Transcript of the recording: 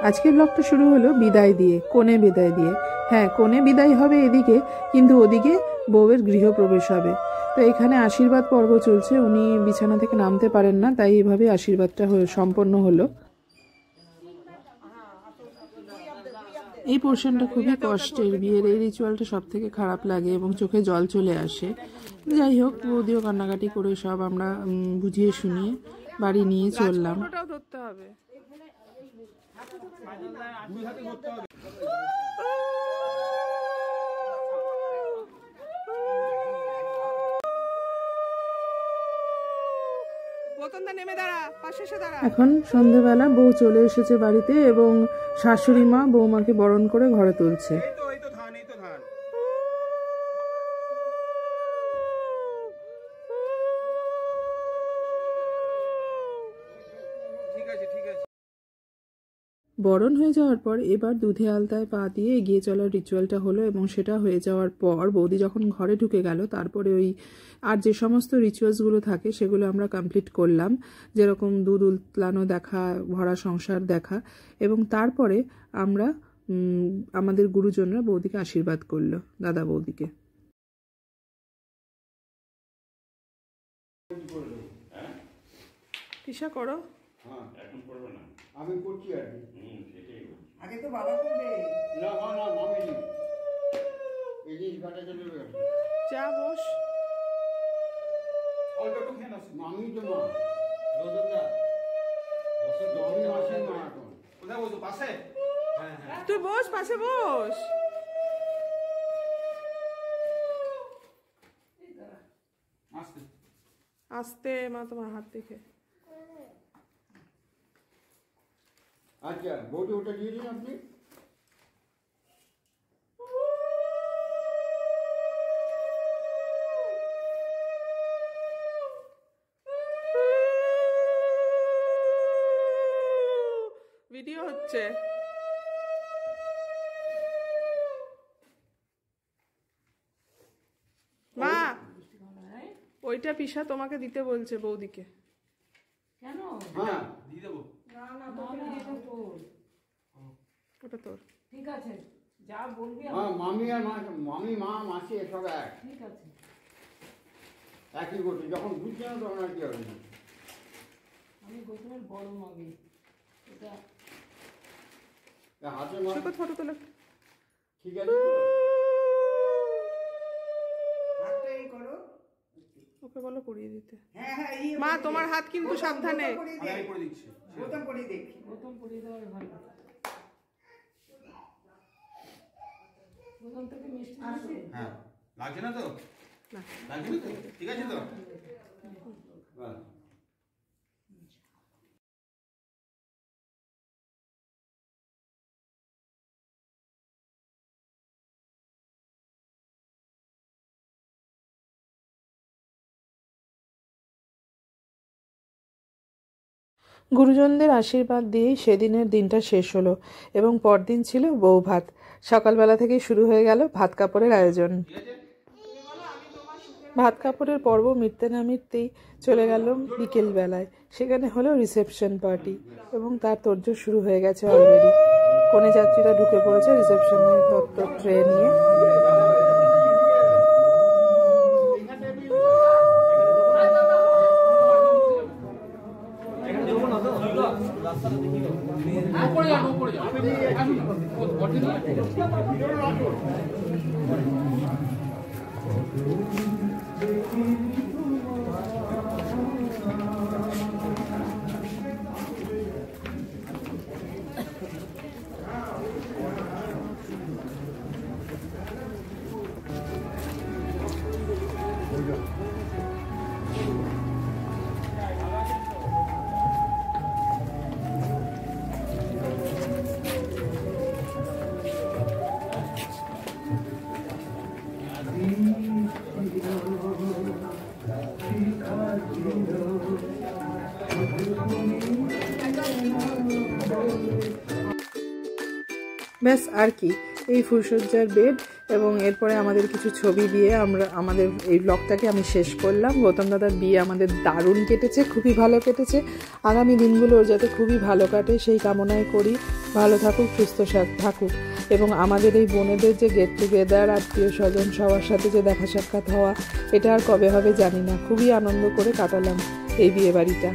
আজকের ব্লগটা শুরু হলো বিদায় দিয়ে, কনে বিদায় দিয়ে। হ্যাঁ, কনে বিদায় হবে এদিকে, কিন্তু ওদিকে বউয়ের গৃহপ্রবেশ হবে। তো এখানে আশীর্বাদ পর্ব চলছে, উনি বিছানা থেকে নামতে পারেন না, তাই এইভাবে আশীর্বাদটা সম্পন্ন হলো। এই পোর্শনটা খুবই কষ্টের, বিয়ের এই রিচুয়ালটা সব থেকে খারাপ লাগে এবং চোখে জল চলে আসে। যাই হোক, বৌদিও কান্নাকাটি করে সব আমরা বুঝিয়ে শুনিয়ে বাড়ি নিয়ে চললাম। এখন সন্ধেবেলা বউ চলে এসেছে বাড়িতে এবং শাশুড়ি মা বৌমাকে বরণ করে ঘরে তুলছে। বরণ হয়ে যাওয়ার পর এবার দুধে আলতায় পা দিয়ে এগিয়ে চলার রিচুয়ালটা হলো এবং সেটা হয়ে যাওয়ার পর বৌদি যখন ঘরে ঢুকে গেল, তারপরে ওই আর যে সমস্ত রিচুয়ালসগুলো থাকে সেগুলো আমরা কমপ্লিট করলাম, যেরকম দুধ উতলানো দেখা, ভরা সংসার দেখা, এবং তারপরে আমরা আমাদের গুরুজনরা বৌদিকে আশীর্বাদ করলো, দাদা বৌদিকে। কিসা করো? এখন করবে না, আমি করছি আর কি। আগে তো বাবা করবে। না না না, মামি নি এই জিনিস কাটা চলে যাবে। চা বস, অল্প একটু খেয়ে নাও। মামি তো মা রোজনা বসে দমি আসে না এখন। কোথায় বসো? পাশে? হ্যাঁ হ্যাঁ, তুই বস, পাশে বস। আস্তে আস্তে, মা তোমার হাত দেখে। আচ্ছা, বউটি ওটা দিয়ে দিন আপনি। ভিডিও হচ্ছে। মা, ওইটা পিসা তোমাকে দিতে বলছে বৌদিকে। কেন? হ্যাঁ দিয়ে দেবো। না না, ওটা তোর। ঠিক আছে, যা বলবি। হ্যাঁ, মামি আর মামি, মা, মাসি এসব এক। ঠিক আছে, একই করছি। যখন বুঝছি না তখন আর কি হবে না। আমি গৌতমের বড় মামি, এটা হাতে মার ফটো তোলা। ঠিক আছে, হাতটা এই করো, ওকে বলো পরিয়ে দিতে। হ্যাঁ হ্যাঁ, মা তোমার হাত কিন্তু সাবধানে। আমি পরিয়ে দিচ্ছি। গৌতম পরিয়ে দেখি, গৌতম পরিয়ে দেওয়ার ভালো। গৌতম থেকে মিষ্টি আছে? হ্যাঁ, লাগছে না তো? না লাগছে না তো? ঠিক আছে তো? হ্যাঁ। গুরুজনদের আশীর্বাদ দিয়েই সেদিনের দিনটা শেষ হলো এবং পরদিন ছিল বউ ভাত। সকালবেলা থেকেই শুরু হয়ে গেল ভাত কাপড়ের আয়োজন। ভাত কাপড়ের পর্ব মিটতে না মিটতেই চলে গেল বিকেল বেলায়। সেখানে হলো রিসেপশন পার্টি এবং তার তোড়জোড় শুরু হয়ে গেছে অলরেডি। কনে যাত্রীরা ঢুকে পড়েছে রিসেপশনের তত্ত্ব ট্রে নিয়ে। ব্যাস আর কি, এই ফুলসজ্জার বেড এবং এরপরে আমাদের কিছু ছবি দিয়ে আমরা আমাদের এই ব্লগটাকে আমি শেষ করলাম। গৌতম দাদার বিয়ে আমাদের দারুণ কেটেছে, খুবই ভালো কেটেছে। আগামী দিনগুলো যাতে খুবই ভালো কাটে সেই কামনাই করি। ভালো থাকুক, সুস্থ থাকুক। এবং আমাদের এই বোনেদের যে গেট টুগেদার, আত্মীয় স্বজন সবার সাথে যে দেখা সাক্ষাৎ হওয়া, এটা আর কবে হবে জানি না। খুবই আনন্দ করে কাটালাম এই বিয়ে বাড়িটা।